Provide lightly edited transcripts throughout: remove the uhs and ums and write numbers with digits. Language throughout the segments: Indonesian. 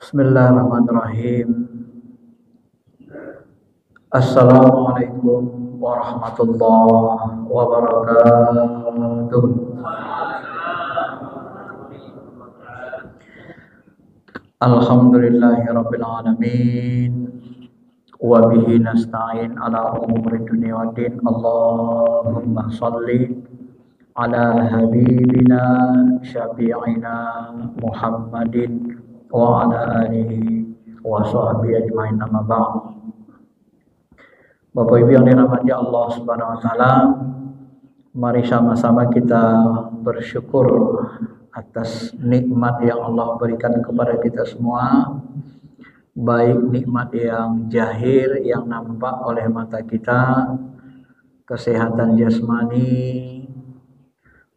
Bismillahirrahmanirrahim. Assalamualaikum warahmatullahi wabarakatuh. Alhamdulillahirabbil alamin. Wa bihi nasta'in ala umuri dunya waddin. Allahumma shalli ala habibina syafi'ina Muhammadin wa ala alihi wa sahbihi ajma'in, amma ba'd. Bapak Ibu yang dirahmati Allah Subhanahu wa taala, mari sama-sama kita bersyukur atas nikmat yang Allah berikan kepada kita semua, baik nikmat yang zahir yang nampak oleh mata kita, kesehatan jasmani,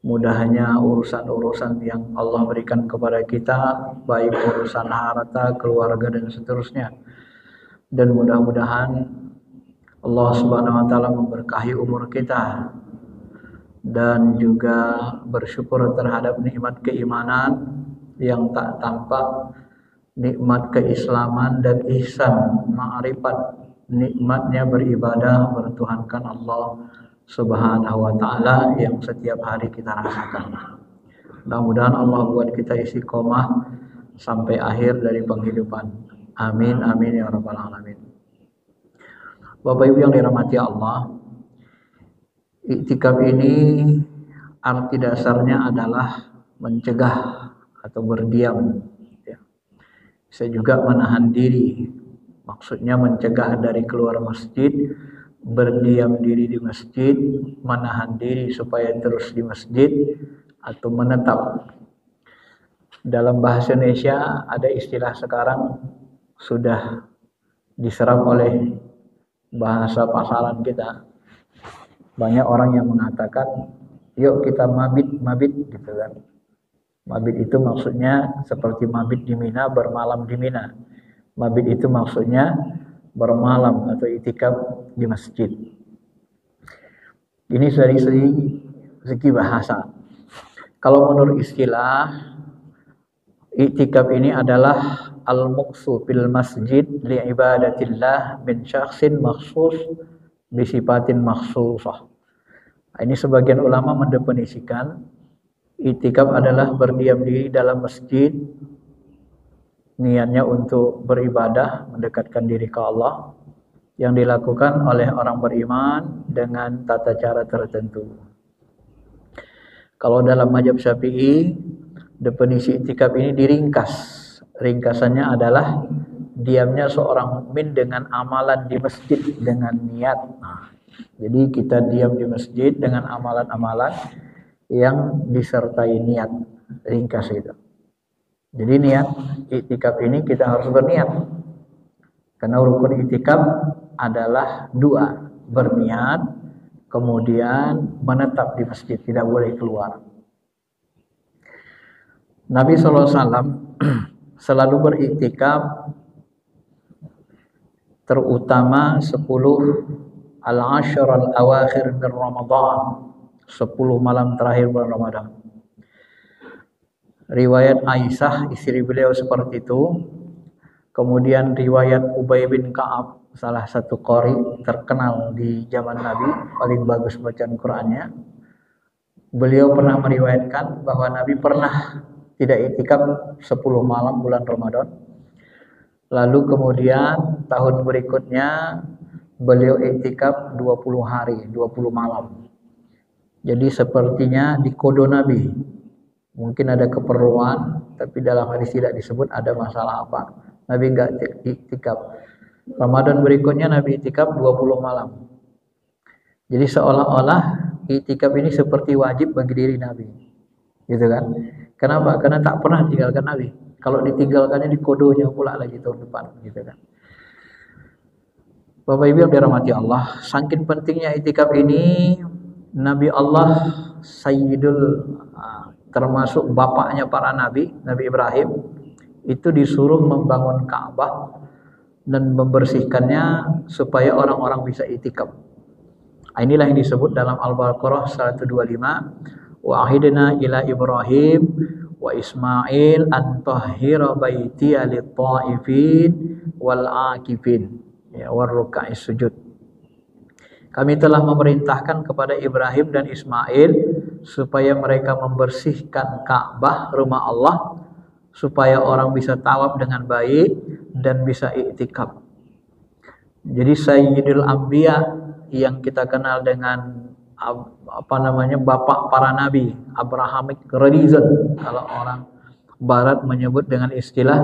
mudahnya urusan-urusan yang Allah berikan kepada kita, baik urusan harta, keluarga dan seterusnya. Dan mudah-mudahan Allah Subhanahu wa taala memberkahi umur kita, dan juga bersyukur terhadap nikmat keimanan yang tak tampak, nikmat keislaman dan ihsan, ma'rifat, nikmatnya beribadah, bertuhankan Allah Subhanahu wa taala yang setiap hari kita rasakan. Mudah-mudahan Allah buat kita istiqomah sampai akhir dari penghidupan. Amin amin ya rabbal alamin. Bapak Ibu yang dirahmati Allah, iktikaf ini arti dasarnya adalah mencegah atau berdiam, ya. Bisa juga menahan diri, maksudnya mencegah dari keluar masjid, berdiam diri di masjid, menahan diri supaya terus di masjid, atau menetap. Dalam bahasa Indonesia ada istilah sekarang sudah diserap oleh bahasa pasaran kita. Banyak orang yang mengatakan, yuk kita mabit gitu kan. Mabit itu maksudnya seperti mabit di Mina, bermalam di Mina. Mabit itu maksudnya bermalam atau iktikaf di masjid. Ini dari segi bahasa. Kalau menurut istilah, iktikaf ini adalah al-muqsu fil masjid li ibadatillah min syakhsin makhsus bi sifatin makhsusah. Ini sebagian ulama mendefinisikan iktikaf adalah berdiam diri dalam masjid, niatnya untuk beribadah, mendekatkan diri ke Allah, yang dilakukan oleh orang beriman dengan tata cara tertentu. Kalau dalam mazhab Syafi'i, definisi iktikaf ini diringkas. Ringkasannya adalah diamnya seorang mukmin dengan amalan di masjid dengan niat. Jadi kita diam di masjid dengan amalan-amalan yang disertai niat. Ringkas itu. Jadi niat iktikaf ini kita harus berniat. Karena rukun iktikaf adalah dua, berniat, kemudian menetap di masjid, tidak boleh keluar. Nabi SAW selalu beriktikaf, terutama 10 al-ashr al-awakhir min Ramadan, 10 malam terakhir bulan Ramadan. Riwayat Aisyah istri beliau seperti itu. Kemudian riwayat Ubay bin Ka'ab, salah satu qari terkenal di zaman Nabi, paling bagus bacaan Qur'annya. Beliau pernah meriwayatkan bahwa Nabi pernah tidak iktikaf 10 malam bulan Ramadan. Lalu kemudian tahun berikutnya beliau iktikaf 20 hari, 20 malam. Jadi sepertinya dikodo Nabi. Mungkin ada keperluan, tapi dalam hadis tidak disebut ada masalah apa. Nabi enggak iktikaf. Ramadan berikutnya Nabi iktikaf 20 malam. Jadi seolah-olah iktikaf ini seperti wajib bagi diri Nabi. Gitu kan? Kenapa? Karena tak pernah tinggalkan Nabi. Kalau ditinggalkannya dikodonya pula lagi tahun depan, gitu kan. Bapak Ibu yang dirahmati Allah, saking pentingnya iktikaf ini, Nabi Allah Sayyidul, termasuk bapaknya para nabi, Nabi Ibrahim, itu disuruh membangun Ka'bah dan membersihkannya supaya orang-orang bisa iktikaf. Inilah yang disebut dalam Al-Baqarah 125, wa ahidna ila Ibrahim wa Ismail an tahhira baitiya lit-ta'ifin wal 'akifin ya war ruk'is sujud. Kami telah memerintahkan kepada Ibrahim dan Ismail supaya mereka membersihkan Ka'bah, rumah Allah, supaya orang bisa tawaf dengan baik dan bisa iktikaf. Jadi Sayyidul Anbiya yang kita kenal dengan bapak para nabi, Abrahamic religion, kalau orang barat menyebut dengan istilah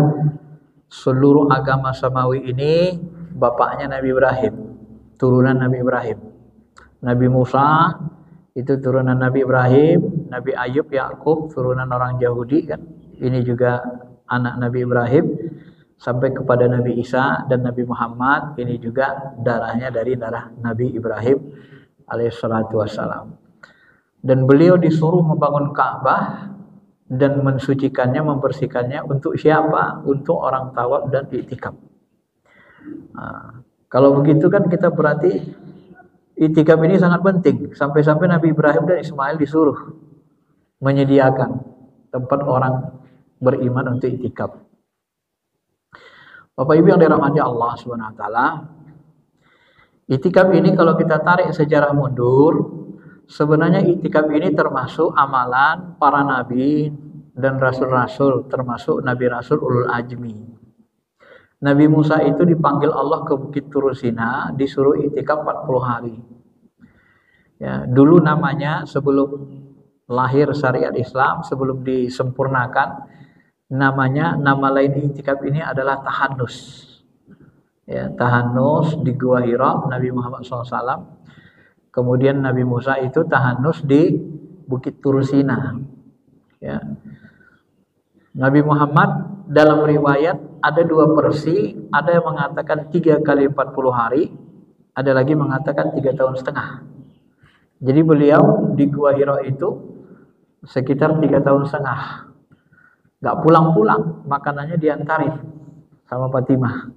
seluruh agama samawi ini bapaknya Nabi Ibrahim, turunan Nabi Ibrahim. Nabi Musa itu turunan Nabi Ibrahim, Nabi Ayub, Yakub turunan orang Yahudi kan. Ini juga anak Nabi Ibrahim, sampai kepada Nabi Isa dan Nabi Muhammad, ini juga darahnya dari darah Nabi Ibrahim alaihissalatu wassalam. Dan beliau disuruh membangun Ka'bah dan mensucikannya, membersihkannya untuk siapa? Untuk orang tawaf dan iktikaf. Nah, kalau begitu kan kita berarti iktikaf ini sangat penting. Sampai-sampai Nabi Ibrahim dan Ismail disuruh menyediakan tempat orang beriman untuk iktikaf. Bapak Ibu yang dirahmati Allah Subhanahu wa taala, iktikaf ini kalau kita tarik sejarah mundur, sebenarnya iktikaf ini termasuk amalan para nabi dan rasul-rasul, termasuk nabi rasul ulul ajmi. Nabi Musa itu dipanggil Allah ke Bukit Tur Sina, disuruh iktikaf 40 hari. Ya, dulu namanya sebelum lahir syariat Islam, sebelum disempurnakan, nama lain iktikaf ini adalah tahannus. Ya, tahannus di Gua Hira Nabi Muhammad SAW. Kemudian Nabi Musa itu tahannus di Bukit Tur Sina. Ya. Nabi Muhammad dalam riwayat ada dua versi, ada yang mengatakan 3 kali 40 hari, ada lagi mengatakan 3 tahun setengah. Jadi beliau di Gua Hira itu sekitar 3 tahun setengah. Gak pulang-pulang, makanannya diantarin sama Fatimah.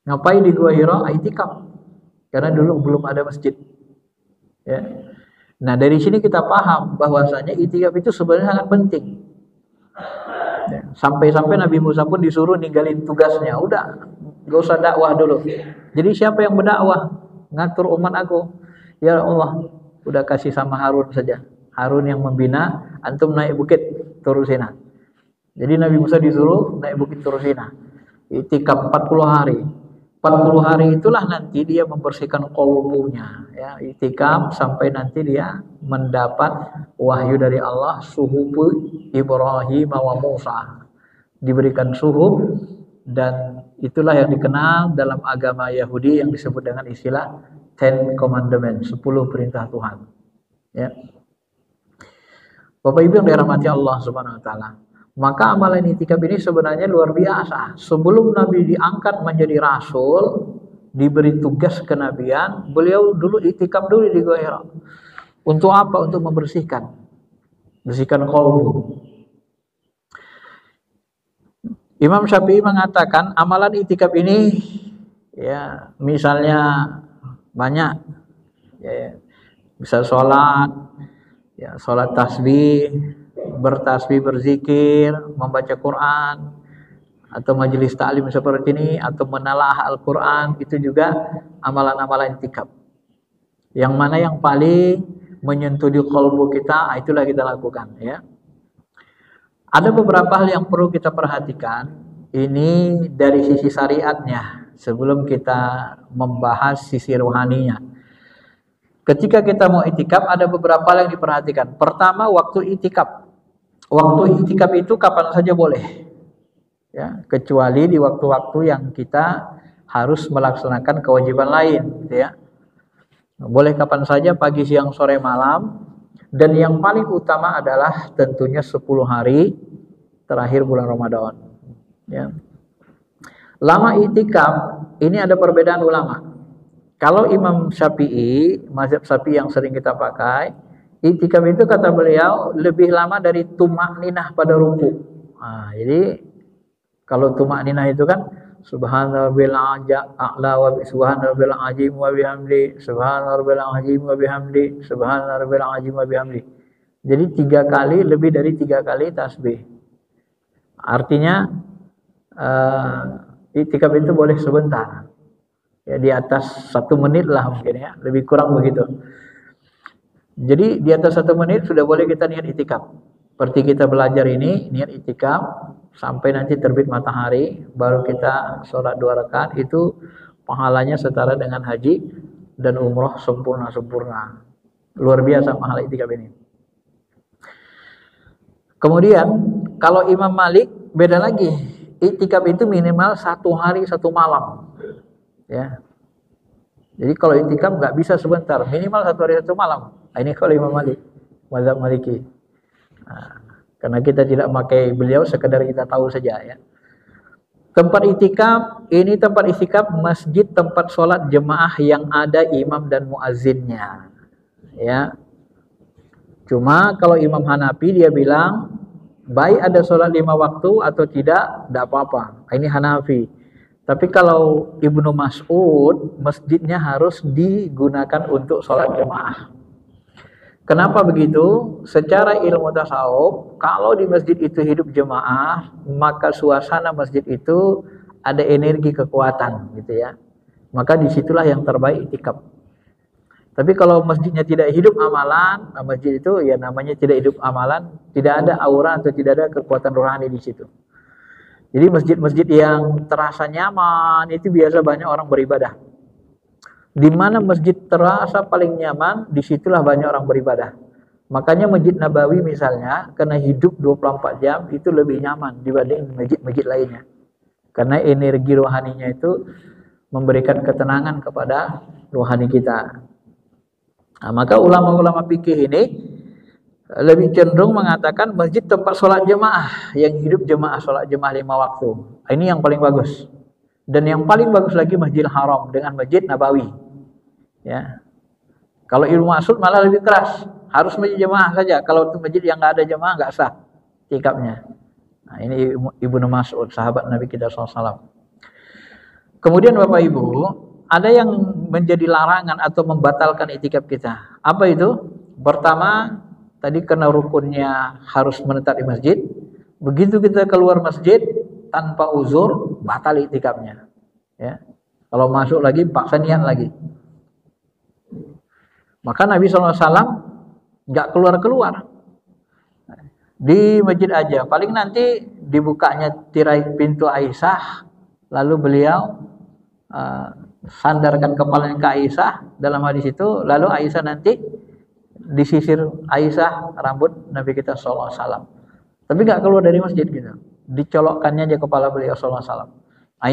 Ngapain di Gua Hira? Iktikaf. Karena dulu belum ada masjid. Ya. Nah, dari sini kita paham bahwasanya iktikaf itu sebenarnya sangat penting. Ya. Sampai-sampai Nabi Musa pun disuruh ninggalin tugasnya. Udah, gak usah dakwah dulu. Jadi siapa yang berdakwah? Ngatur umat aku. Ya Allah, udah kasih sama Harun saja. Harun yang membina, antum naik bukit Tur Sina. Jadi Nabi Musa disuruh naik bukit Tur Sina. Iktikaf 40 hari. 40 hari itulah nanti dia membersihkan qalbunya, ya, iktikaf sampai nanti dia mendapat wahyu dari Allah, suhubu Ibrahim wa Musa. Diberikan suhub, dan itulah yang dikenal dalam agama Yahudi yang disebut dengan istilah Ten Commandments, 10 perintah Tuhan. Ya. Bapak Ibu yang dirahmati Allah Subhanahu wa taala. Maka amalan iktikaf ini sebenarnya luar biasa. Sebelum Nabi diangkat menjadi rasul, diberi tugas kenabian, beliau dulu iktikaf dulu di Gua Hira. Untuk apa? Untuk membersihkan. Bersihkan qalbu. Imam Syafi'i mengatakan amalan iktikaf ini, ya, misalnya banyak, ya, bisa sholat, ya, sholat tasbih, bertasbih, berzikir, membaca Quran, atau majelis ta'lim seperti ini, atau menalaah Al-Quran, itu juga amalan-amalan iktikaf. Yang mana yang paling menyentuh di qalbu kita, itulah kita lakukan. Ya. Ada beberapa hal yang perlu kita perhatikan, ini dari sisi syariatnya, sebelum kita membahas sisi rohaninya. Ketika kita mau iktikaf, ada beberapa hal yang diperhatikan. Pertama, waktu iktikaf. Waktu iktikaf itu kapan saja boleh, ya, kecuali di waktu-waktu yang kita harus melaksanakan kewajiban lain, ya. Boleh kapan saja, pagi, siang, sore, malam. Dan yang paling utama adalah tentunya 10 hari terakhir bulan Ramadan. Ya. Lama iktikaf ini ada perbedaan ulama. Kalau Imam Syafi'i, mazhab Syafi'i yang sering kita pakai, iktikaf itu kata beliau lebih lama dari tumak-ninah pada ruku. Nah, jadi kalau tumak-ninah itu kan subhanarabbil a'la wa subhanarabbil azim wa bihamdi, subhanarabbil azim wa bihamdi, subhanarabbil azim wa bihamdi. Jadi 3 kali, lebih dari 3 kali tasbih. Artinya iktikaf itu boleh sebentar. Ya, di atas 1 menit lah mungkin ya, lebih kurang begitu. Jadi di atas 1 menit sudah boleh kita niat iktikaf. Seperti kita belajar ini, niat iktikaf sampai nanti terbit matahari, baru kita sholat 2 rakaat, itu pahalanya setara dengan haji dan umroh sempurna-sempurna. Luar biasa pahala iktikaf ini. Kemudian kalau Imam Malik beda lagi. Iktikaf itu minimal 1 hari 1 malam. Ya. Jadi kalau iktikaf nggak bisa sebentar, minimal 1 hari 1 malam. Ini kalau Imam Malik, mazhab Maliki. Nah, karena kita tidak pakai beliau, sekedar kita tahu saja ya. Tempat iktikaf ini tempat iktikaf masjid tempat sholat jemaah yang ada imam dan muazzinnya. Ya. Cuma kalau Imam Hanafi dia bilang baik ada sholat 5 waktu atau tidak apa-apa. Ini Hanafi. Tapi kalau Ibnu Mas'ud, masjidnya harus digunakan untuk sholat jemaah. Kenapa begitu? Secara ilmu tasawuf, kalau di masjid itu hidup jemaah, maka suasana masjid itu ada energi kekuatan, gitu ya. Maka disitulah yang terbaik iktikaf. Tapi kalau masjidnya tidak hidup amalan, masjid itu ya namanya tidak hidup amalan, tidak ada aura atau tidak ada kekuatan rohani di situ. Jadi masjid-masjid yang terasa nyaman itu biasa banyak orang beribadah. Di mana masjid terasa paling nyaman, disitulah banyak orang beribadah. Makanya Masjid Nabawi misalnya, karena hidup 24 jam itu lebih nyaman dibanding masjid-masjid lainnya. Karena energi rohaninya itu memberikan ketenangan kepada rohani kita. Nah, maka ulama-ulama fikih ini lebih cenderung mengatakan masjid tempat sholat jemaah, yang hidup jemaah, sholat jemaah 5 waktu. Ini yang paling bagus. Dan yang paling bagus lagi Masjidil Haram dengan Masjid Nabawi. Ya. Kalau Ibnu Mas'ud malah lebih keras, harus masjid jemaah saja. Kalau itu masjid yang nggak ada jemaah nggak sah iktikafnya. Nah, ini Ibnu Mas'ud, sahabat Nabi kita SAW. Kemudian Bapak Ibu, ada yang menjadi larangan atau membatalkan iktikaf kita. Apa itu? Pertama, tadi karena rukunnya harus menetap di masjid. Begitu kita keluar masjid tanpa uzur, batal iktikafnya. Ya. Kalau masuk lagi paksa niat lagi. Maka Nabi SAW nggak keluar-keluar di masjid aja. Paling nanti dibukanya tirai pintu Aisyah, lalu beliau sandarkan kepalanya ke Aisyah dalam hadis itu, lalu Aisyah nanti disisir Aisyah rambut Nabi kita SAW. Tapi nggak keluar dari masjid gitu, dicolokkannya aja kepala beliau SAW. Nah,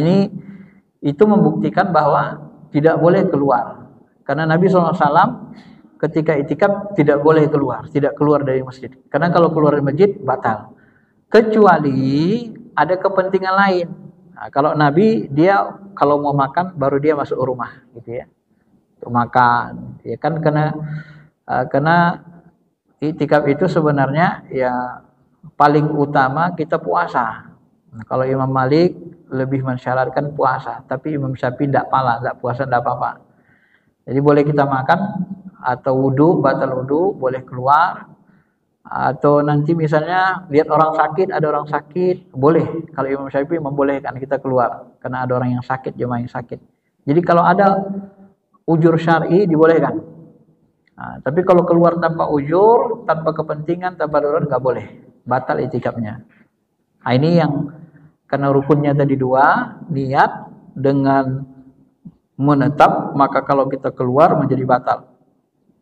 itu membuktikan bahwa tidak boleh keluar, karena Nabi SAW ketika iktikaf tidak boleh keluar, tidak keluar dari masjid. Karena kalau keluar dari masjid batal, kecuali ada kepentingan lain. Nah, kalau Nabi dia kalau mau makan baru dia masuk rumah gitu ya, untuk makan. Ya kan karena iktikaf itu sebenarnya ya paling utama kita puasa. Nah, kalau Imam Malik lebih mensyaratkan puasa, tapi Imam Syafi'i tidak pala, tidak puasa tidak apa-apa. Jadi boleh kita makan atau wudu, batal wudu, boleh keluar. Atau nanti misalnya lihat orang sakit, ada orang sakit, boleh. Kalau Imam Syafi'i membolehkan kita keluar karena ada orang yang sakit, jemaah yang sakit. Jadi kalau ada ujur syar'i dibolehkan. Nah, tapi kalau keluar tanpa ujur, tanpa kepentingan, tanpa darurat nggak boleh, batal iktikafnya. Nah, ini yang karena rukunnya tadi 2, niat dengan menetap, maka kalau kita keluar menjadi batal.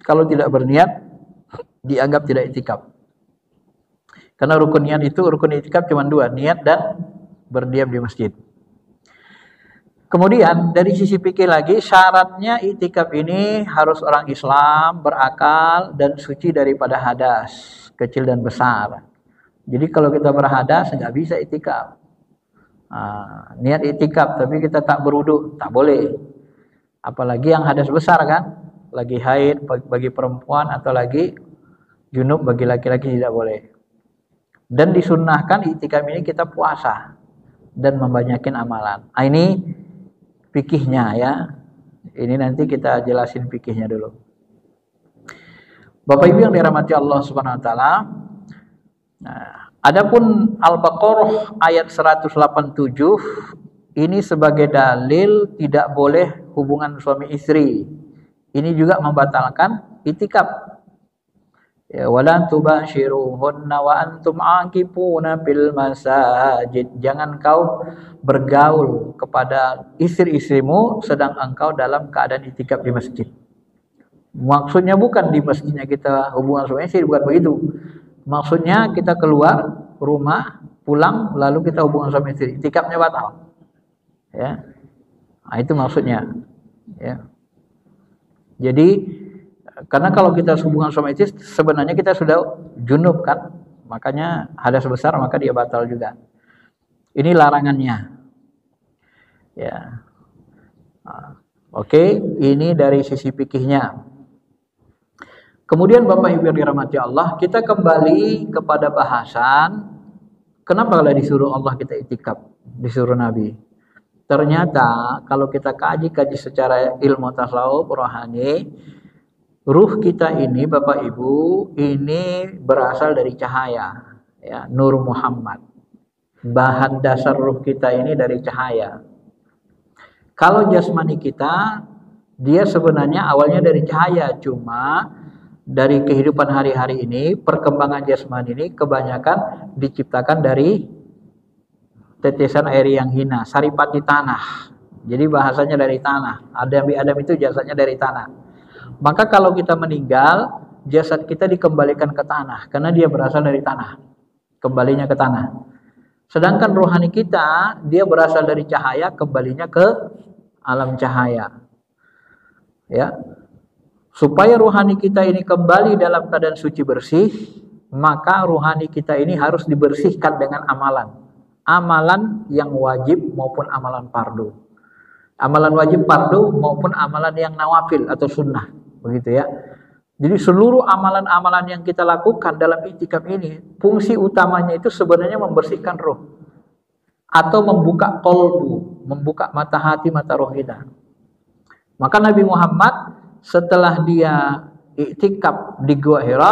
Kalau tidak berniat dianggap tidak iktikaf. Karena rukun iktikaf cuma 2, niat dan berdiam di masjid. Kemudian dari sisi fikih lagi, syaratnya iktikaf ini harus orang Islam, berakal dan suci daripada hadas kecil dan besar. Jadi kalau kita berhadas nggak bisa iktikaf. Nah, niat iktikaf tapi kita tak berwudu, tak boleh. Apalagi yang hadas besar kan, lagi haid bagi perempuan atau lagi junub bagi laki-laki tidak boleh. Dan disunnahkan iktikaf ini kita puasa dan membanyakin amalan. Nah, ini fikihnya ya. Ini nanti kita jelasin fikihnya dulu. Bapak Ibu yang dirahmati Allah Subhanahu wa taala, nah, adapun Al-Baqarah ayat 187 ini sebagai dalil tidak boleh hubungan suami istri. Ini juga membatalkan itikaf. Ya, wala tubashiruhunna wa antum aqifuna fil masajid. Jangan kau bergaul kepada istri-istrimu sedang engkau dalam keadaan itikaf di masjid. Maksudnya bukan di masjidnya kita hubungan suami istri, bukan begitu. Maksudnya kita keluar rumah, pulang lalu kita hubungan suami istri, itikafnya batal. Ya. Nah, itu maksudnya. Ya. Jadi karena kalau kita hubungan suami istri sebenarnya kita sudah junub kan, makanya hadas besar maka dia batal juga. Ini larangannya. Ya. Oke, ini dari sisi fikihnya. Kemudian Bapak Ibu yang dirahmati Allah, kita kembali kepada bahasan kenapa kalau disuruh Allah kita itikaf, disuruh Nabi. Ternyata kalau kita kaji secara ilmu tasawuf rohani, ruh kita ini Bapak Ibu ini berasal dari cahaya, ya, Nur Muhammad. Bahan dasar ruh kita ini dari cahaya. Kalau jasmani kita dia sebenarnya awalnya dari cahaya, cuma dari kehidupan hari-hari ini perkembangan jasmani ini kebanyakan diciptakan dari tetesan air yang hina, saripati tanah. Jadi bahasanya dari tanah. Adam itu jasanya dari tanah. Maka kalau kita meninggal, jasad kita dikembalikan ke tanah karena dia berasal dari tanah. Kembalinya ke tanah. Sedangkan rohani kita, dia berasal dari cahaya, kembalinya ke alam cahaya. Ya. Supaya rohani kita ini kembali dalam keadaan suci bersih, maka rohani kita ini harus dibersihkan dengan amalan. Amalan yang wajib maupun amalan fardu. Amalan wajib fardu maupun amalan yang nawafil atau sunnah, begitu ya. Jadi seluruh amalan-amalan yang kita lakukan dalam itikaf ini, fungsi utamanya itu sebenarnya membersihkan roh atau membuka qalbu, membuka mata hati, mata roh kita. Maka Nabi Muhammad setelah dia iktikaf di Gua Hira,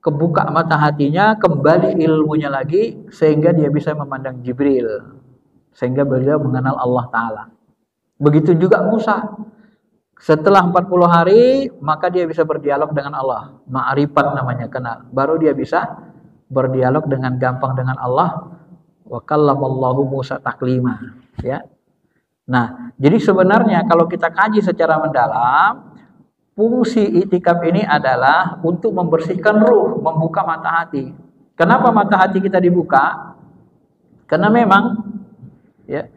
kebuka mata hatinya, kembali ilmunya lagi sehingga dia bisa memandang Jibril, sehingga beliau mengenal Allah Ta'ala. Begitu juga Musa. Setelah 40 hari, maka dia bisa berdialog dengan Allah. Ma'rifat namanya, kenal. Baru dia bisa berdialog dengan gampang dengan Allah. Wa kallamallahu Musa taklima. Ya. Nah, jadi sebenarnya kalau kita kaji secara mendalam, fungsi itikaf ini adalah untuk membersihkan ruh, membuka mata hati. Kenapa mata hati kita dibuka? Karena memang ya,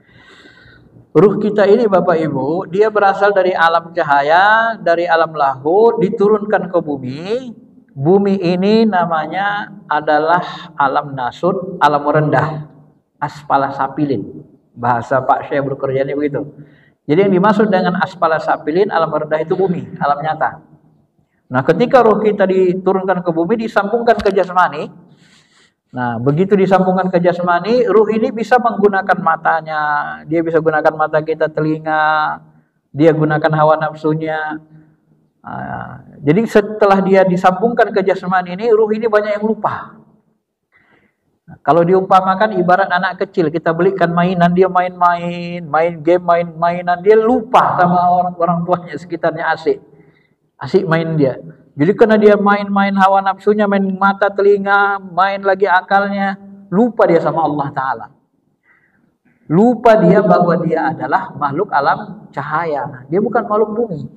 ruh kita ini Bapak Ibu, dia berasal dari alam cahaya, dari alam lahut, diturunkan ke bumi. Bumi ini namanya adalah alam nasut, alam rendah, asfala sapilin. Bahasa Pak Syekh bekerja ini begitu. Jadi yang dimaksud dengan asfala sapilin, alam rendah itu bumi, alam nyata. Nah, ketika ruh kita diturunkan ke bumi, disambungkan ke jasmani. Nah, begitu disambungkan ke jasmani, ruh ini bisa menggunakan matanya, dia bisa gunakan mata kita, telinga, dia gunakan hawa nafsunya. Nah, jadi setelah dia disambungkan ke jasmani ini, ruh ini banyak yang lupa. Kalau diumpamakan ibarat anak kecil, kita belikan mainan, dia main-main, main game, main-mainan, dia lupa sama orang tuanya, sekitarnya asik main dia. Jadi karena dia main-main hawa nafsunya, main mata, telinga, main lagi akalnya, lupa dia sama Allah Ta'ala. Lupa dia bahwa dia adalah makhluk alam cahaya, dia bukan makhluk bumi.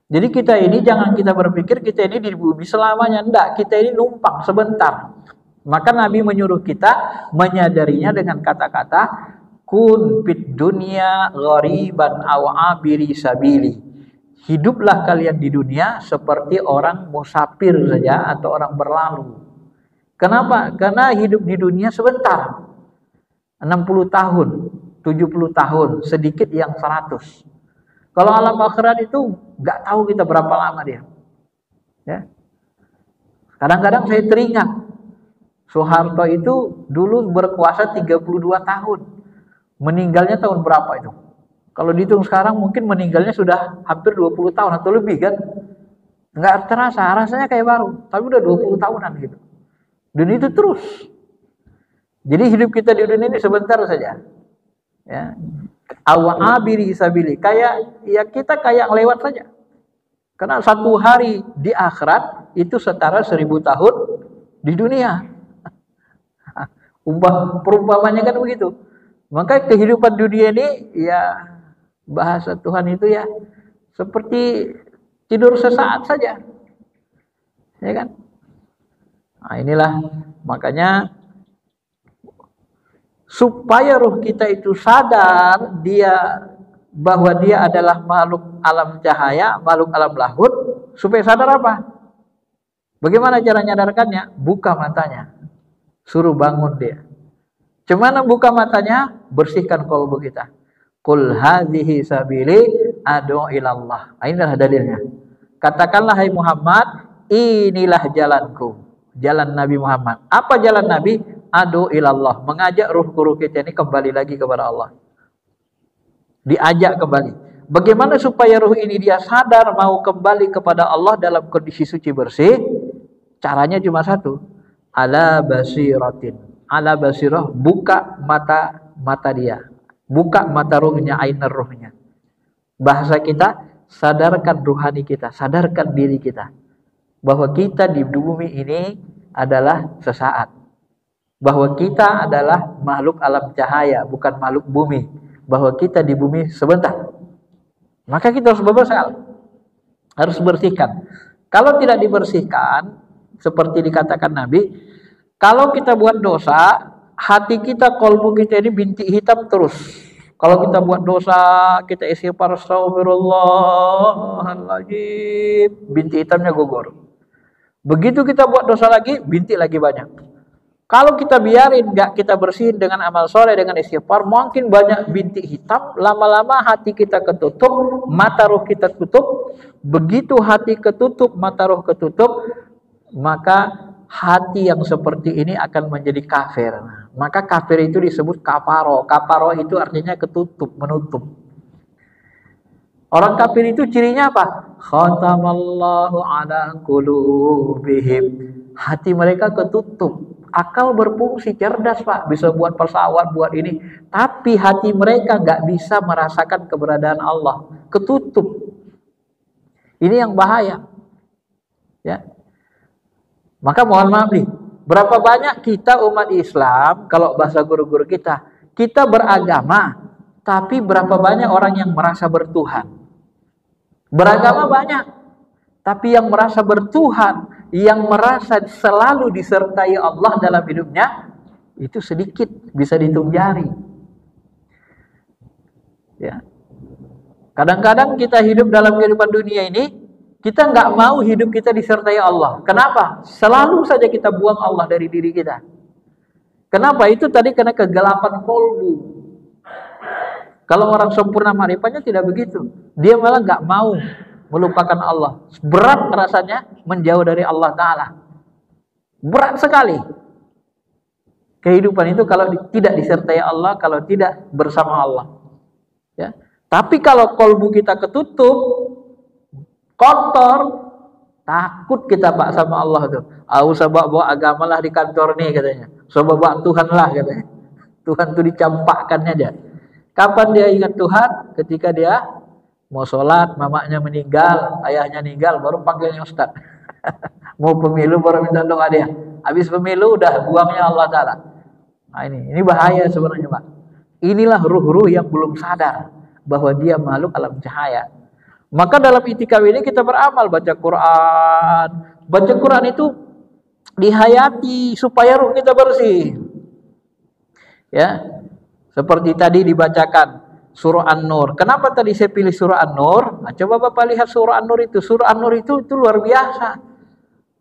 Jadi kita ini jangan kita berpikir kita ini di bumi selamanya, enggak, kita ini numpang sebentar. Maka Nabi menyuruh kita menyadarinya dengan kata-kata kun fid dunya ghariban aw abiri sabili. Hiduplah kalian di dunia seperti orang musafir saja atau orang berlalu. Kenapa? Karena hidup di dunia sebentar. 60 tahun, 70 tahun, sedikit yang 100. Kalau alam akhirat itu nggak tahu kita berapa lama dia. Ya. Kadang-kadang saya teringat Soeharto itu dulu berkuasa 32 tahun. Meninggalnya tahun berapa itu? Kalau dihitung sekarang mungkin meninggalnya sudah hampir 20 tahun atau lebih kan? Nggak terasa, rasanya kayak baru, tapi udah 20 tahunan gitu. Dan itu terus. Jadi hidup kita di dunia ini sebentar saja. Ya. Awa'abiri sabili, kayak ya kita kayak lewat saja. Karena satu hari di akhirat itu setara 1000 tahun di dunia. Perumpamannya kan begitu. Maka kehidupan dunia ini ya bahasa Tuhan itu ya seperti tidur sesaat saja. Ya kan? Nah, inilah makanya supaya ruh kita itu sadar bahwa dia adalah makhluk alam cahaya, makhluk alam lahut, supaya sadar apa? Bagaimana cara nyadarkannya? Buka matanya. Suruh bangun dia. Cuman buka matanya, bersihkan qalbu kita. Qul hadhihi sabili ad'u ilallah. Inilah dalilnya. Katakanlah hai Muhammad, inilah jalanku. Jalan Nabi Muhammad. Apa jalan Nabi? Ad'u ilallah. Mengajak ruh-ruh kita ini kembali lagi kepada Allah. Diajak kembali. Bagaimana supaya ruh ini dia sadar mau kembali kepada Allah dalam kondisi suci bersih? Caranya cuma satu. Ala basiratin. Ala basirah, buka mata dia. Buka mata ruhnya, ainar ruhnya. Bahasa kita, sadarkan ruhani kita, sadarkan diri kita. Bahwa kita di bumi ini adalah sesaat. Bahwa kita adalah makhluk alam cahaya, bukan makhluk bumi. Bahwa kita di bumi sebentar. Maka kita harus berbekal. Harus bersihkan. Kalau tidak dibersihkan, seperti dikatakan Nabi, kalau kita buat dosa, hati kita, qalbu kita ini bintik hitam terus. Kalau kita buat dosa, kita istighfar, astagfirullahaladzim, bintik hitamnya gugur. Begitu kita buat dosa lagi, bintik lagi banyak. Kalau kita biarin, nggak kita bersihin dengan amal soleh, dengan istighfar, mungkin banyak bintik hitam, lama-lama hati kita ketutup, mata roh kita tutup. Begitu hati ketutup, mata roh ketutup, maka hati yang seperti ini akan menjadi kafir. Maka kafir itu disebut kafaro. Kafaro itu artinya ketutup, menutup. Orang kafir itu cirinya apa? Khatamallahu ala qulubihim. Hati mereka ketutup. Akal berfungsi, cerdas Pak, bisa buat pesawat, buat ini. Tapi hati mereka nggak bisa merasakan keberadaan Allah. Ketutup. Ini yang bahaya. Ya. Maka mohon maaf nih, berapa banyak kita umat Islam, kalau bahasa guru-guru kita beragama, tapi berapa banyak orang yang merasa bertuhan. Beragama banyak, tapi yang merasa bertuhan, yang merasa selalu disertai Allah dalam hidupnya, itu sedikit, bisa dihitung jari. Ya. Kadang-kadang kita hidup dalam kehidupan dunia ini, kita nggak mau hidup kita disertai Allah. Kenapa? Selalu saja kita buang Allah dari diri kita. Kenapa? Itu tadi karena kegelapan kolbu. Kalau orang sempurna marifatnya tidak begitu. Dia malah nggak mau melupakan Allah. Berat rasanya menjauh dari Allah Ta'ala. Berat sekali. Kehidupan itu kalau tidak disertai Allah, kalau tidak bersama Allah. Ya. Tapi kalau kolbu kita ketutup, kotor, takut kita Pak sama Allah tuh. Usah bawa agama lah di kantor nih katanya. Usah bawa Tuhan lah katanya. Tuhan tuh dicampakkan aja. Kapan dia ingat Tuhan? Ketika dia mau sholat, mamanya meninggal, ayahnya meninggal, baru panggilnya Ustaz. Mau pemilu baru minta doa dia. Habis pemilu udah buangnya Allah Ta'ala. Nah ini bahaya sebenarnya Pak. Inilah ruh-ruh yang belum sadar bahwa dia makhluk alam cahaya. Maka dalam itikaf ini kita beramal, baca Quran. Baca Quran itu dihayati supaya ruh kita bersih. Ya, seperti tadi dibacakan surah An-Nur. Kenapa tadi saya pilih surah An-Nur? Nah, coba Bapak lihat surah An-Nur itu. Surah An-Nur itu luar biasa.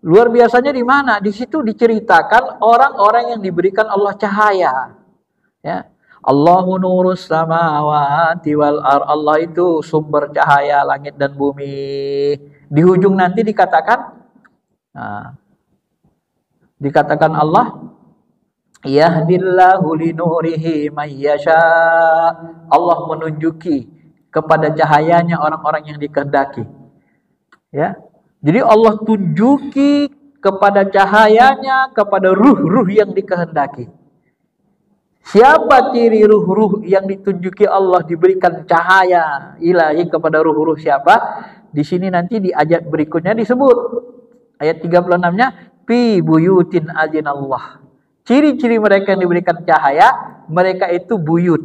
Luar biasanya di mana? Di situ diceritakan orang-orang yang diberikan Allah cahaya. Ya. Allahu nurus samawati wal ar. Allah itu sumber cahaya langit dan bumi. Di ujung nanti dikatakan Allah yahdillahu linurihi mayyasha. Allah menunjuki kepada cahayanya orang-orang yang dikehendaki. Ya. Jadi Allah tunjuki kepada cahayanya, kepada ruh-ruh yang dikehendaki. Siapa ciri ruh-ruh yang ditunjuki Allah diberikan cahaya ilahi kepada ruh-ruh siapa? Di sini nanti di ayat berikutnya disebut. Ayat 36-nya fi buyutin azinallah. Ciri-ciri mereka yang diberikan cahaya, mereka itu buyut,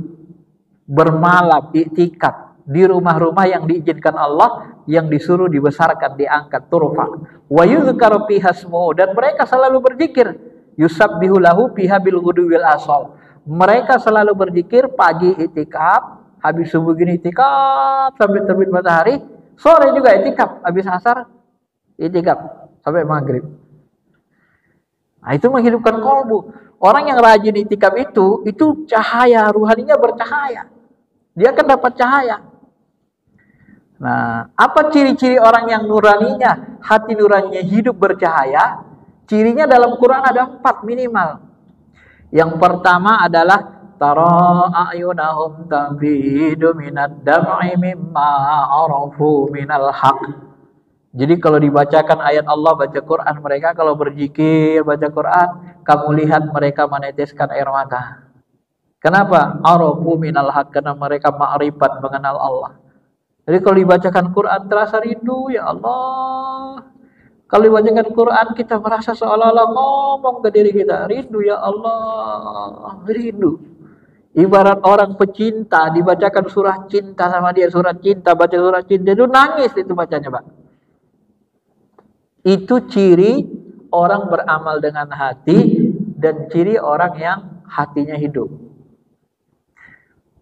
bermalam, iktikaf di rumah-rumah yang diizinkan Allah, yang disuruh dibesarkan, diangkat, turfa. Wa yuzkaru fiha ismuhu, dan mereka selalu berzikir. Yusabbihu lahu fiha bil ghudwi wal asal. Mereka selalu berzikir pagi iktikaf, habis subuh gini iktikaf sampai terbit matahari, sore juga iktikaf, habis asar iktikaf sampai maghrib. Nah, itu menghidupkan kolbu. Orang yang rajin iktikaf itu cahaya ruhaninya bercahaya. Dia akan dapat cahaya. Nah, apa ciri-ciri orang yang nuraninya, hati nuraninya hidup bercahaya? Cirinya dalam Quran ada 4 minimal. Yang pertama adalah tara a'yunahum tafidu minad dam'i mimma arafu minal haq. Jadi kalau dibacakan ayat Allah, baca Quran, mereka kalau berzikir, baca Quran, kamu lihat mereka meneteskan air mata. Kenapa? Arafu minal haq, karena mereka ma'rifat mengenal Allah. Jadi kalau dibacakan Quran terasa rindu, ya Allah. Kalau dibacakan Quran kita merasa seolah-olah ngomong ke diri kita, rindu ya Allah, rindu. Ibarat orang pecinta dibacakan surah cinta sama dia, surat cinta, baca surah cinta itu nangis itu bacanya, Pak. Itu ciri orang beramal dengan hati dan ciri orang yang hatinya hidup.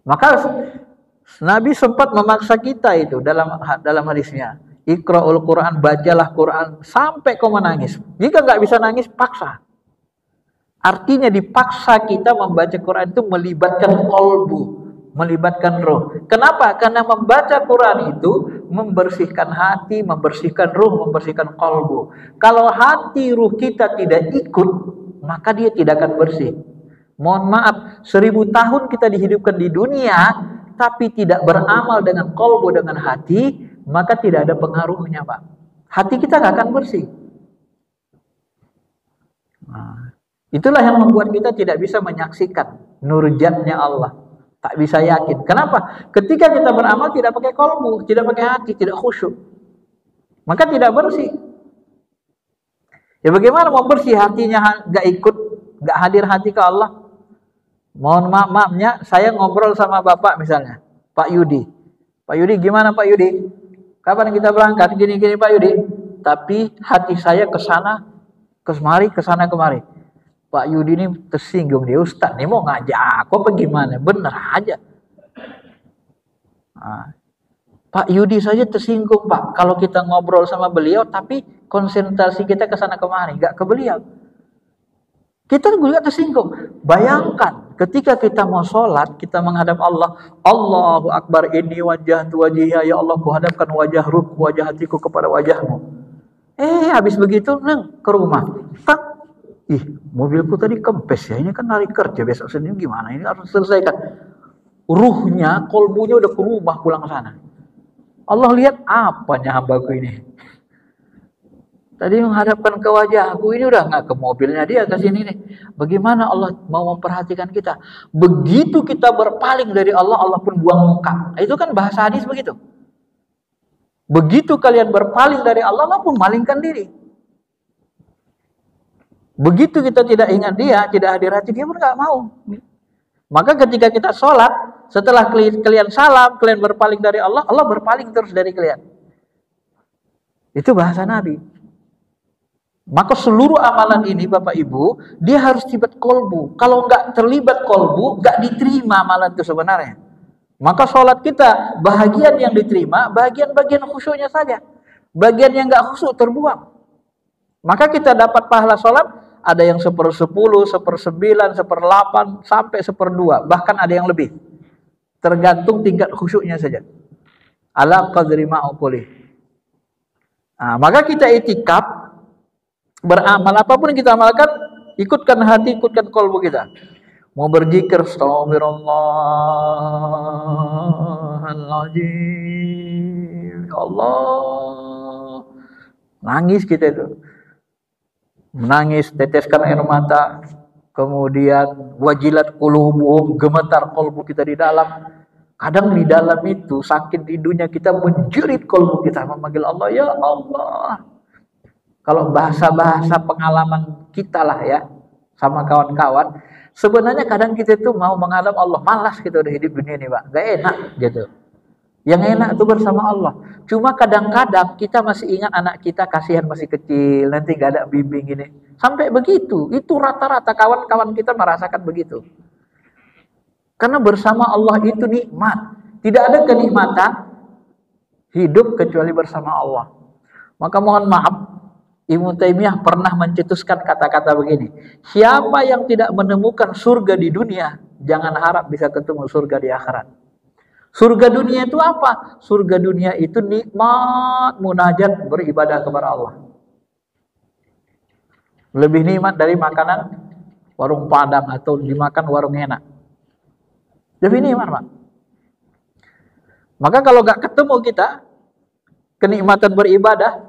Maka Nabi sempat memaksa kita itu dalam hadisnya. Iqra'ul Quran, bacalah Quran sampai kau menangis. Jika nggak bisa nangis, paksa. Artinya dipaksa kita membaca Quran itu melibatkan kolbu, melibatkan roh. Kenapa? Karena membaca Quran itu membersihkan hati, membersihkan ruh, membersihkan kolbu. Kalau hati ruh kita tidak ikut, maka dia tidak akan bersih. Mohon maaf, 1000 tahun kita dihidupkan di dunia, tapi tidak beramal dengan kolbu, dengan hati, maka tidak ada pengaruhnya, Pak. Hati kita nggak akan bersih. Nah, itulah yang membuat kita tidak bisa menyaksikan nurjatnya Allah. Tak bisa yakin. Kenapa? Ketika kita beramal tidak pakai kolbu, tidak pakai hati, tidak khusyuk, maka tidak bersih. Ya bagaimana mau bersih hatinya nggak ikut, nggak hadir hati ke Allah? Mohon maafnya, saya ngobrol sama Bapak misalnya, Pak Yudi. Pak Yudi, gimana Pak Yudi? Kapan kita berangkat? Gini-gini Pak Yudi. Tapi hati saya ke sana, ke kemari, ke sana kemari. Pak Yudi ini tersinggung, dia Ustaz nih mau ngajak aku apa gimana? Bener aja. Nah, Pak Yudi saja tersinggung, Pak. Kalau kita ngobrol sama beliau, tapi konsentrasi kita ke sana kemari, nggak ke beliau. Kita juga tersinggung. Bayangkan ketika kita mau sholat, kita menghadap Allah. Allahu Akbar, inni wajjahtu wajhiya, ya Allah, kuhadapkan wajah ruhku, wajah hatiku kepada wajahmu. Habis begitu, ke rumah. Tak, mobilku tadi kempes ya, ini kan hari kerja, besok Senin gimana? Ini harus selesaikan. Ruhnya, kolbunya udah ke rumah, pulang ke sana. Allah lihat, apanya hambaku ini? Tadi menghadapkan ke wajahku, ini udah nggak ke mobilnya dia, ke sini nih. Bagaimana Allah mau memperhatikan kita? Begitu kita berpaling dari Allah, Allah pun buang muka. Itu kan bahasa hadis begitu. Begitu kalian berpaling dari Allah, Allah pun malingkan diri. Begitu kita tidak ingat dia, tidak hadir hati, dia pun nggak mau. Maka ketika kita sholat, setelah kalian salam, kalian berpaling dari Allah, Allah berpaling terus dari kalian. Itu bahasa Nabi. Maka seluruh amalan ini Bapak Ibu, dia harus terlibat kolbu. Kalau nggak terlibat kolbu, nggak diterima amalan itu sebenarnya. Maka sholat kita, bahagian yang diterima, bagian-bagian khusyuknya saja. Bagian yang nggak khusyuk terbuang. Maka kita dapat pahala sholat, ada yang 1/10, 1/9, 1/8, sampai 1/2. Bahkan ada yang lebih. Tergantung tingkat khusyuknya saja. Ala qadri ma'uqulih. Nah, maka kita itikaf, beramal apapun yang kita amalkan, ikutkan hati, ikutkan kolbu kita. Mau berzikir, astagfirullahaladzim, ya Allah. Nangis kita itu. Menangis, teteskan air mata, kemudian wajilat qulubuhum, gemetar kolbu kita di dalam. Kadang di dalam itu sakit rindunya kita menjerit kolbu kita memanggil Allah, ya Allah. Kalau bahasa-bahasa pengalaman kita lah ya, sama kawan-kawan, sebenarnya kadang kita itu mau menghadap Allah, malas kita udah hidup dunia ini, Pak. Gak enak gitu. Yang enak itu bersama Allah. Cuma kadang-kadang kita masih ingat anak kita, kasihan masih kecil, nanti gak ada bimbing ini. Sampai begitu, itu rata-rata kawan-kawan kita merasakan begitu. Karena bersama Allah itu nikmat. Tidak ada kenikmatan hidup kecuali bersama Allah. Maka mohon maaf, Ibnu Taimiyah pernah mencetuskan kata-kata begini. Siapa yang tidak menemukan surga di dunia, jangan harap bisa ketemu surga di akhirat. Surga dunia itu apa? Surga dunia itu nikmat munajat beribadah kepada Allah. Lebih nikmat dari makanan warung Padang atau dimakan warung enak. Lebih nikmat, Pak. Maka kalau gak ketemu kita kenikmatan beribadah,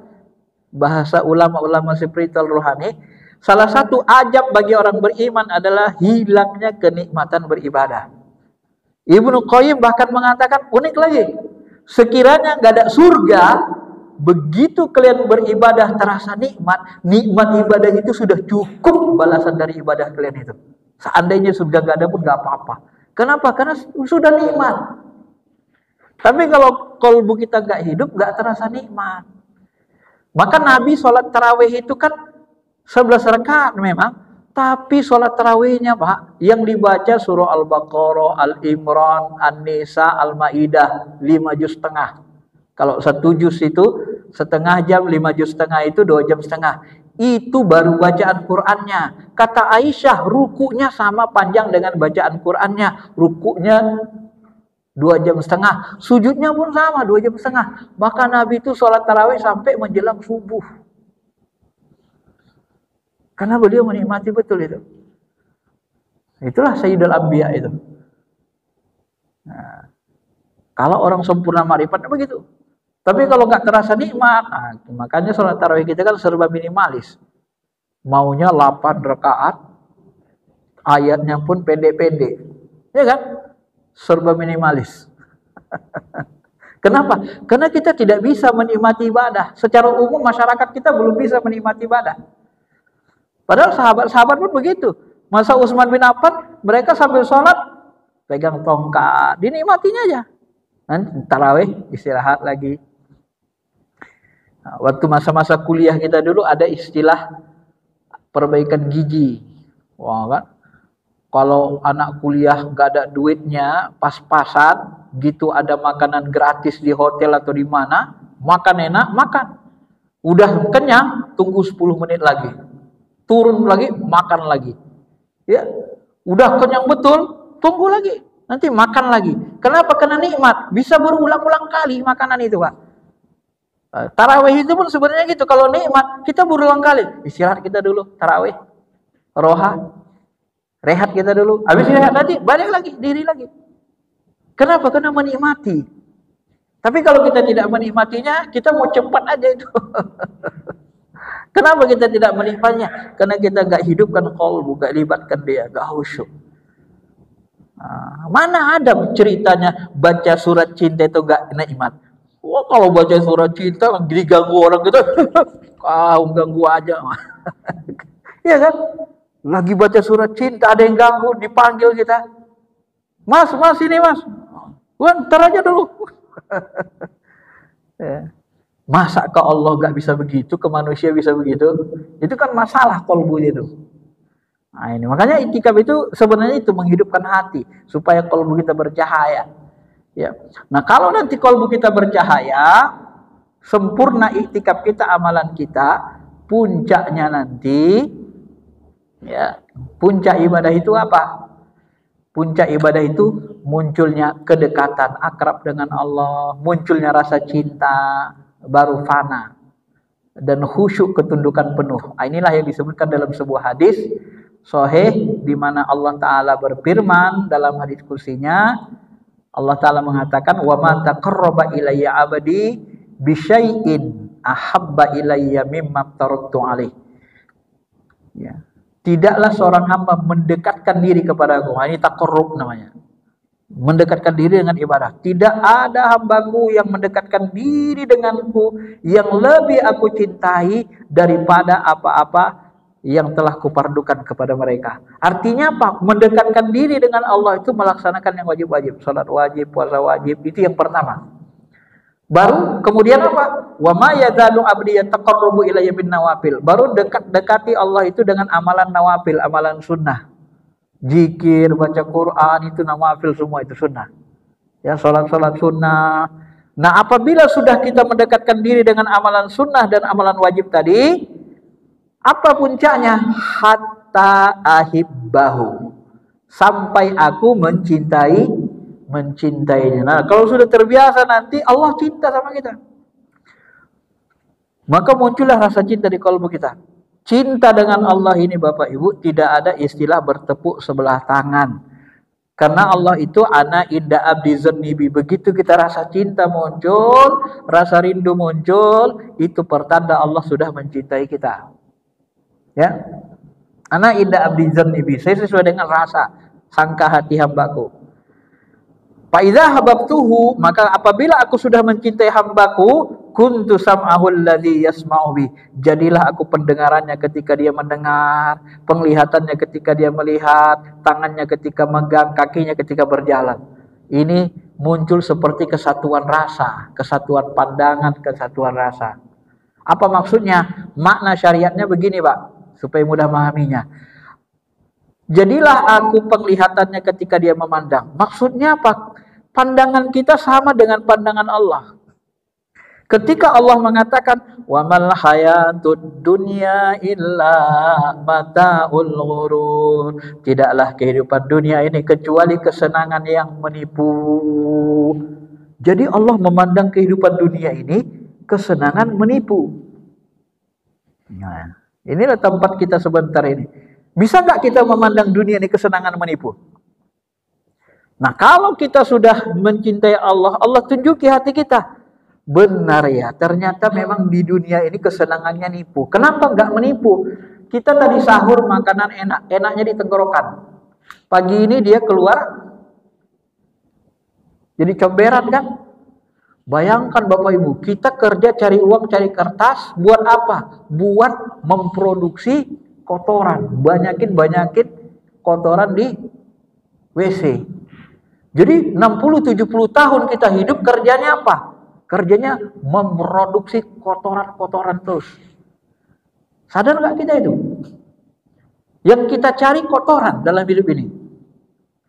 bahasa ulama-ulama spiritual rohani, salah satu ajab bagi orang beriman adalah hilangnya kenikmatan beribadah. Ibnu Qayyim bahkan mengatakan unik lagi, sekiranya nggak ada surga, begitu kalian beribadah terasa nikmat, nikmat ibadah itu sudah cukup balasan dari ibadah kalian itu. Seandainya surga nggak ada pun nggak apa-apa. Kenapa? Karena sudah nikmat. Tapi kalau kolbu kita nggak hidup, nggak terasa nikmat. Maka Nabi sholat tarawih itu kan 11 rakaat memang. Tapi sholat tarawihnya, Pak, yang dibaca surah Al-Baqarah, Al-Imran, An-Nisa, Al-Ma'idah, 5 juz setengah. Kalau 1 juz itu setengah jam, 5 juz setengah itu 2 jam setengah. Itu baru bacaan Qur'annya. Kata Aisyah, rukunya sama panjang dengan bacaan Qur'annya. Rukunya 2 jam setengah. Sujudnya pun sama 2 jam setengah. Maka Nabi itu sholat tarawih sampai menjelang subuh. Karena beliau menikmati betul itu. Itulah Sayyidul Anbiya itu. Nah, kalau orang sempurna ma'rifat begitu. Tapi kalau nggak terasa nikmat, nah, makanya sholat tarawih kita kan serba minimalis. Maunya 8 rakaat, ayatnya pun pendek-pendek. Ya kan? Serba minimalis. Kenapa? Karena kita tidak bisa menikmati ibadah. Secara umum masyarakat kita belum bisa menikmati ibadah. Padahal sahabat-sahabat pun begitu. Masa Utsman bin Affan, mereka sambil sholat pegang tongkat, dinikmatinya aja. Nanti tarawih istirahat lagi. Nah, waktu masa-masa kuliah kita dulu ada istilah perbaikan gizi. Wah kan? Kalau anak kuliah nggak ada duitnya, pas-pasan, gitu ada makanan gratis di hotel atau di mana, makan enak, makan. Udah kenyang, tunggu 10 menit lagi. Turun lagi, makan lagi. Ya, udah kenyang betul, tunggu lagi. Nanti makan lagi. Kenapa? Karena nikmat. Bisa berulang-ulang kali makanan itu, Pak. Tarawih itu pun sebenarnya gitu. Kalau nikmat, kita berulang kali. Istirahat kita dulu, tarawih. Roha. Rehat kita dulu. Habis rehat nanti, balik lagi, diri lagi. Kenapa? Karena menikmati. Tapi kalau kita tidak menikmatinya, kita mau cepat aja itu. Kenapa kita tidak menikmatinya? Karena kita gak hidupkan qalbu, gak libatkan dia, gak khusyuk. Nah, mana ada ceritanya baca surat cinta itu gak nikmat? Wah, kalau baca surat cinta diganggu orang gitu, kau ganggu aja. Iya kan? Lagi baca surat cinta ada yang ganggu, dipanggil kita. Mas ini mas. Wah, ntar aja dulu. Ya. Masa ke Allah gak bisa begitu, ke manusia bisa begitu? Itu kan masalah kolbu itu. Nah ini makanya iktikaf itu sebenarnya itu menghidupkan hati supaya kolbu kita bercahaya. Ya. Nah kalau nanti kolbu kita bercahaya, sempurna iktikaf kita, amalan kita, puncaknya nanti, ya puncak ibadah itu apa? Puncak ibadah itu munculnya kedekatan akrab dengan Allah, munculnya rasa cinta, baru fana dan khusyuk ketundukan penuh. Inilah yang disebutkan dalam sebuah hadis sahih di mana Allah Taala berfirman dalam hadis kursinya, Allah Taala mengatakan wa ma taqarraba ilayya 'abdi bi syai'in ahabba ilayya mimma taraktu alaih. Ya. Tidaklah seorang hamba mendekatkan diri kepada aku. Ini taqarrub namanya. Mendekatkan diri dengan ibadah. Tidak ada hambaku yang mendekatkan diri denganku yang lebih aku cintai daripada apa-apa yang telah kupardukan kepada mereka. Artinya apa? Mendekatkan diri dengan Allah itu melaksanakan yang wajib-wajib. Salat wajib, puasa wajib, itu yang pertama. Baru kemudian apa? Wa ma yazalu abdi yataqarrabu ilayya bin nawafil. Baru dekati Allah itu dengan amalan nawafil, amalan sunnah. Zikir, baca Quran, itu nawafil semua, itu sunnah. Ya, salat-salat sunnah. Nah, apabila sudah kita mendekatkan diri dengan amalan sunnah dan amalan wajib tadi, apa puncaknya? Hatta ahibbahu. Sampai aku mencintainya. Nah, kalau sudah terbiasa nanti Allah cinta sama kita. Maka muncullah rasa cinta di kalbu kita. Cinta dengan Allah ini Bapak Ibu tidak ada istilah bertepuk sebelah tangan. Karena Allah itu ana inda abdi zannibi. Begitu kita rasa cinta muncul, rasa rindu muncul, itu pertanda Allah sudah mencintai kita. Ya. Ana inda abdi zannibi. Saya sesuai dengan rasa sangka hati hambaku. Faiza hababtuhu, maka apabila aku sudah mencintai hambaku, kuntu sam'ahu alladhi yasma'u bi. Jadilah aku pendengarannya ketika dia mendengar, penglihatannya ketika dia melihat, tangannya ketika megang, kakinya ketika berjalan. Ini muncul seperti kesatuan rasa, kesatuan pandangan, kesatuan rasa. Apa maksudnya? Makna syariatnya begini, Pak, supaya mudah memahaminya. Jadilah aku penglihatannya ketika dia memandang. Maksudnya apa? Pandangan kita sama dengan pandangan Allah. Ketika Allah mengatakan wa mal hayatud dunya illa mataul ghurur, tidaklah kehidupan dunia ini kecuali kesenangan yang menipu. Jadi Allah memandang kehidupan dunia ini kesenangan menipu. Nah, inilah tempat kita sebentar ini. Bisa nggak kita memandang dunia ini kesenangan menipu? Nah, kalau kita sudah mencintai Allah, Allah tunjuki hati kita. Benar ya, ternyata memang di dunia ini kesenangannya nipu. Kenapa nggak menipu? Kita tadi sahur makanan enak, enaknya di tenggorokan. Pagi ini dia keluar, jadi comberan kan? Bayangkan Bapak Ibu, kita kerja cari uang, cari kertas, buat apa? Buat memproduksi kotoran. Banyakin kotoran di WC. Jadi 60-70 tahun kita hidup kerjanya apa? Kerjanya memproduksi kotoran-kotoran terus. Sadar nggak kita itu? Yang kita cari kotoran dalam hidup ini.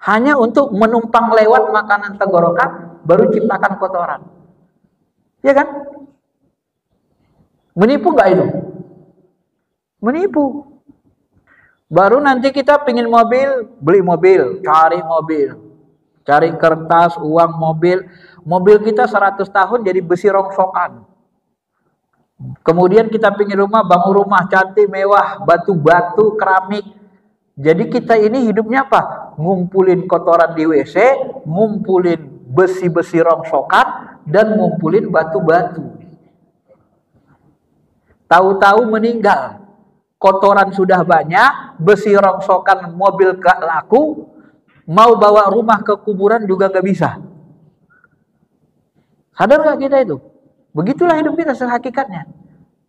Hanya untuk menumpang lewat makanan tenggorokan, baru ciptakan kotoran. Ya kan? Menipu nggak itu? Menipu. Baru nanti kita pingin mobil, beli mobil, cari mobil. Cari kertas, uang, mobil. Mobil kita 100 tahun jadi besi rongsokan. Kemudian kita pingin rumah, bangun rumah cantik, mewah, batu-batu, keramik. Jadi kita ini hidupnya apa? Ngumpulin kotoran di WC, ngumpulin besi-besi rongsokan, dan ngumpulin batu-batu. Tahu-tahu meninggal. Kotoran sudah banyak, besi rongsokan mobil gak laku, mau bawa rumah ke kuburan juga gak bisa. Sadar gak kita itu? Begitulah hidup kita sehakikatnya.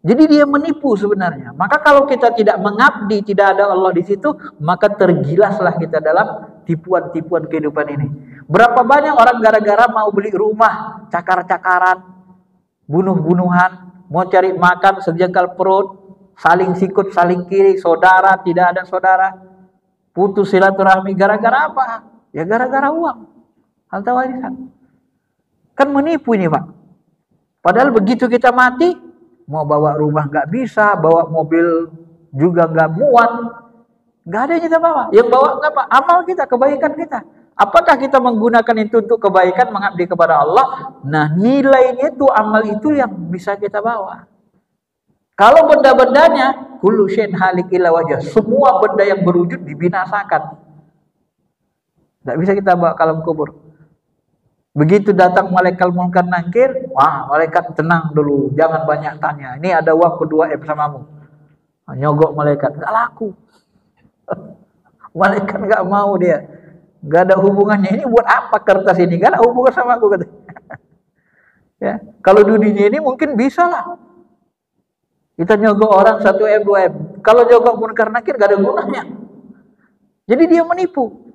Jadi dia menipu sebenarnya. Maka kalau kita tidak mengabdi, tidak ada Allah di situ, maka tergilaslah kita dalam tipuan-tipuan kehidupan ini. Berapa banyak orang gara-gara mau beli rumah, cakar-cakaran, bunuh-bunuhan, mau cari makan sejengkal perut, saling sikut, saling kiri, saudara, tidak ada saudara. Putus silaturahmi gara-gara apa? Ya gara-gara uang, harta warisan. Kan menipu ini Pak. Padahal begitu kita mati, mau bawa rumah nggak bisa, bawa mobil juga nggak muat, nggak ada yang kita bawa. Yang bawa apa? Amal kita, kebaikan kita. Apakah kita menggunakan itu untuk kebaikan, mengabdi kepada Allah? Nah, nilainya itu amal itu yang bisa kita bawa. Kalau benda-bendanya, kullu syai'in halik illa wajah. Semua benda yang berwujud dibinasakan. Tidak bisa kita bawa ke alam kubur. Begitu datang malaikat munkar nakir, wah malaikat tenang dulu, jangan banyak tanya. Ini ada waktu 2M samamu. Nyogok malaikat, nggak laku. Malaikat nggak mau dia, nggak ada hubungannya. Ini buat apa kertas ini? Nggak ada hubungan sama aku kata. Ya, kalau dunia ini mungkin bisa lah. Kita nyogok orang 1M 2M. Kalau nyogok munkar nakir nggak ada gunanya. Jadi dia menipu.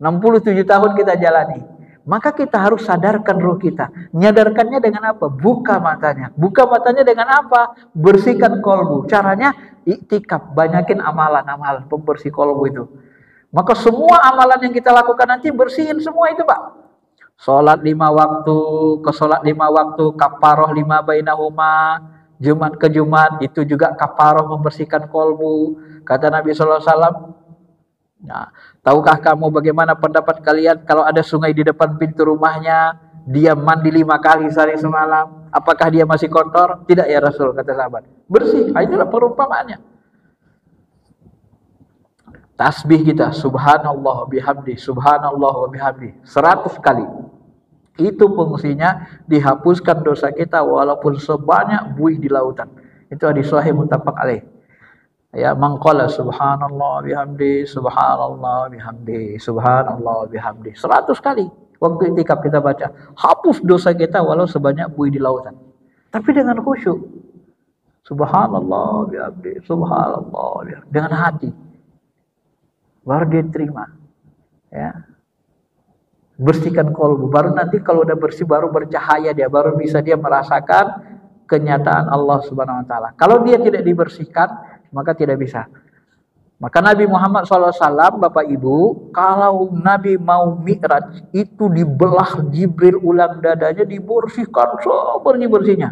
67 tahun kita jalani. Maka kita harus sadarkan roh kita. Nyadarkannya dengan apa? Buka matanya. Buka matanya dengan apa? Bersihkan kolbu. Caranya iktikaf. Banyakin amalan-amalan pembersih kolbu itu. Maka semua amalan yang kita lakukan nanti bersihin semua itu Pak. Sholat 5 waktu, ke sholat 5 waktu, kafaroh 5 bainahuma, Jumat ke Jumat, itu juga kafaroh membersihkan kolbu. Kata Nabi SAW, nah, tahukah kamu bagaimana pendapat kalian kalau ada sungai di depan pintu rumahnya, dia mandi 5 kali sehari semalam, apakah dia masih kotor? Tidak ya Rasul, kata sahabat. Bersih, itulah perumpamaannya. Tasbih kita, subhanallah bihamdi, subhanallah wa bihamdi, 100 kali. Itu fungsinya dihapuskan dosa kita walaupun sebanyak buih di lautan. Itu hadis sahih muttafaq alaih. Ya, mangqala subhanallah bihamdi, subhanallah bihamdi, subhanallah bihamdi, 100 kali. Waktu iktikaf kita baca, hapus dosa kita walau sebanyak buih di lautan. Tapi dengan khusyuk. Subhanallah bihamdi, subhanallah bihamdi, dengan hati. Baru dia terima. Ya. Bersihkan kolbu. Baru nanti kalau udah bersih baru bercahaya dia, baru bisa dia merasakan kenyataan Allah Subhanahu wa taala. Kalau dia tidak dibersihkan, maka tidak bisa. Maka Nabi Muhammad SAW, Bapak Ibu, kalau Nabi mau mi'raj, itu dibelah Jibril ulang dadanya, dibersihkan sebersih-bersihnya.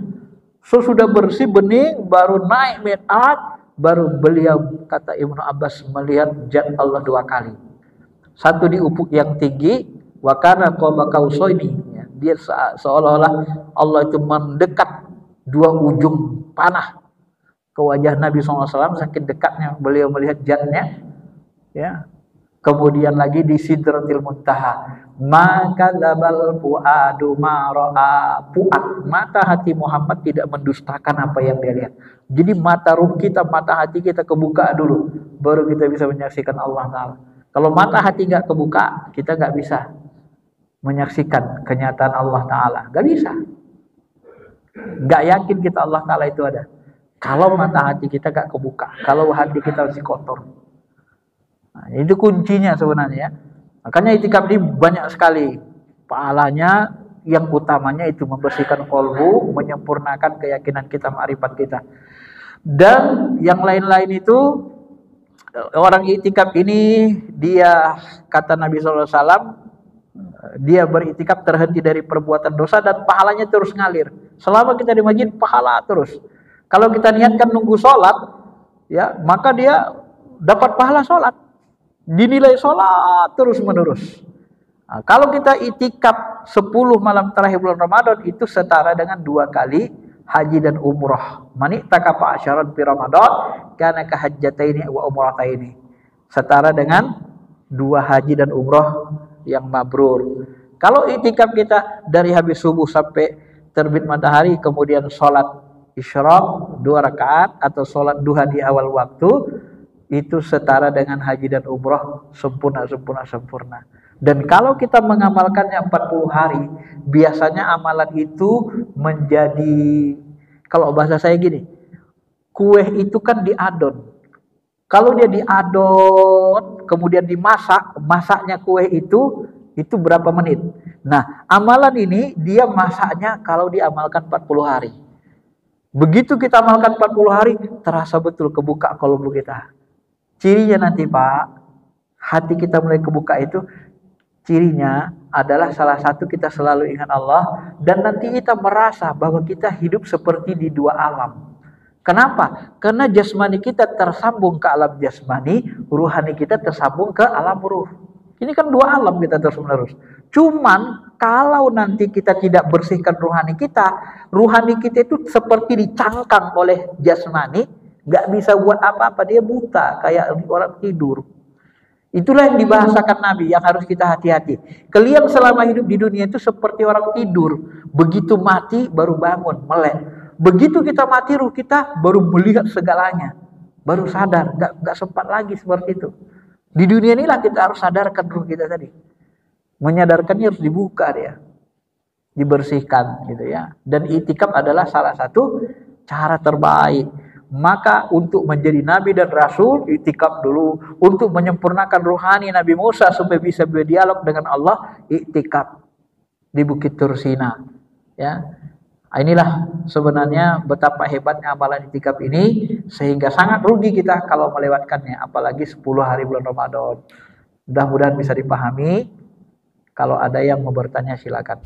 Sesudah bersih bening, baru naik mi'raj, baru beliau, kata Ibnu Abbas, melihat zat Allah 2 kali. Satu di ufuk yang tinggi, wa kana qaba qausaini, dia seolah-olah Allah itu mendekat 2 ujung panah ke wajah Nabi SAW, saking dekatnya beliau melihat zatnya. Ya. Kemudian lagi di Sidratil Muntaha, maka dzabal fuadu ma ra'a, fuad, mata hati Muhammad tidak mendustakan apa yang dia lihat. Jadi mata ruh kita, mata hati kita kebuka dulu, baru kita bisa menyaksikan Allah Ta'ala. Kalau mata hati nggak kebuka, kita nggak bisa menyaksikan kenyataan Allah Ta'ala. Nggak bisa. Nggak yakin kita Allah Ta'ala itu ada. Kalau mata hati kita nggak kebuka, kalau hati kita masih kotor. Nah, itu kuncinya sebenarnya. Makanya iktikaf ini banyak sekali pahalanya. Yang utamanya itu membersihkan kolbu, menyempurnakan keyakinan kita, ma'rifat kita. Dan yang lain-lain itu, orang iktikaf ini dia, kata Nabi SAW, dia beriktikaf terhenti dari perbuatan dosa dan pahalanya terus ngalir. Selama kita di masjid, pahala terus. Kalau kita niatkan nunggu sholat, ya, maka dia dapat pahala sholat. Dinilai sholat terus menerus. Nah, kalau kita itikaf 10 malam terakhir bulan Ramadan, itu setara dengan 2 kali haji dan umrah. Mani takafa asyaran fi Ramadan kana ka hajjataini wa umrataini. Setara dengan 2 haji dan umrah yang mabrur. Kalau itikaf kita dari habis subuh sampai terbit matahari, kemudian sholat isyraq 2 rakaat atau sholat duha di awal waktu, itu setara dengan haji dan umrah sempurna. Dan kalau kita mengamalkannya 40 hari, biasanya amalan itu menjadi, kalau bahasa saya gini, kue itu kan diadon. Kalau dia diadon, kemudian dimasak, masaknya kue itu berapa menit. Nah, amalan ini dia masaknya kalau diamalkan 40 hari. Begitu kita amalkan 40 hari, terasa betul kebuka kolbu kita. Cirinya nanti Pak, hati kita mulai kebuka itu, cirinya adalah salah satu kita selalu ingat Allah, dan nanti kita merasa bahwa kita hidup seperti di 2 alam. Kenapa? Karena jasmani kita tersambung ke alam jasmani, ruhani kita tersambung ke alam ruh. Ini kan 2 alam kita terus menerus. Cuman kalau nanti kita tidak bersihkan ruhani kita itu seperti dicangkang oleh jasmani, nggak bisa buat apa-apa, dia buta kayak orang tidur. Itulah yang dibahasakan Nabi, yang harus kita hati-hati. Kalian selama hidup di dunia itu seperti orang tidur. Begitu mati baru bangun, melek. Begitu kita mati, ruh kita baru melihat segalanya. Baru sadar, gak sempat lagi seperti itu. Di dunia inilah kita harus sadarkan ruh kita tadi. Menyadarkannya harus dibuka dia. Dibersihkan gitu ya. Dan itikaf adalah salah satu cara terbaik. Maka untuk menjadi nabi dan rasul, iktikaf dulu. Untuk menyempurnakan rohani Nabi Musa supaya bisa berdialog dengan Allah, iktikaf di Bukit Tursina. Ya, inilah sebenarnya betapa hebatnya amalan iktikaf ini, sehingga sangat rugi kita kalau melewatkannya. Apalagi 10 hari bulan Ramadan. Mudah-mudahan bisa dipahami. Kalau ada yang mau bertanya silakan.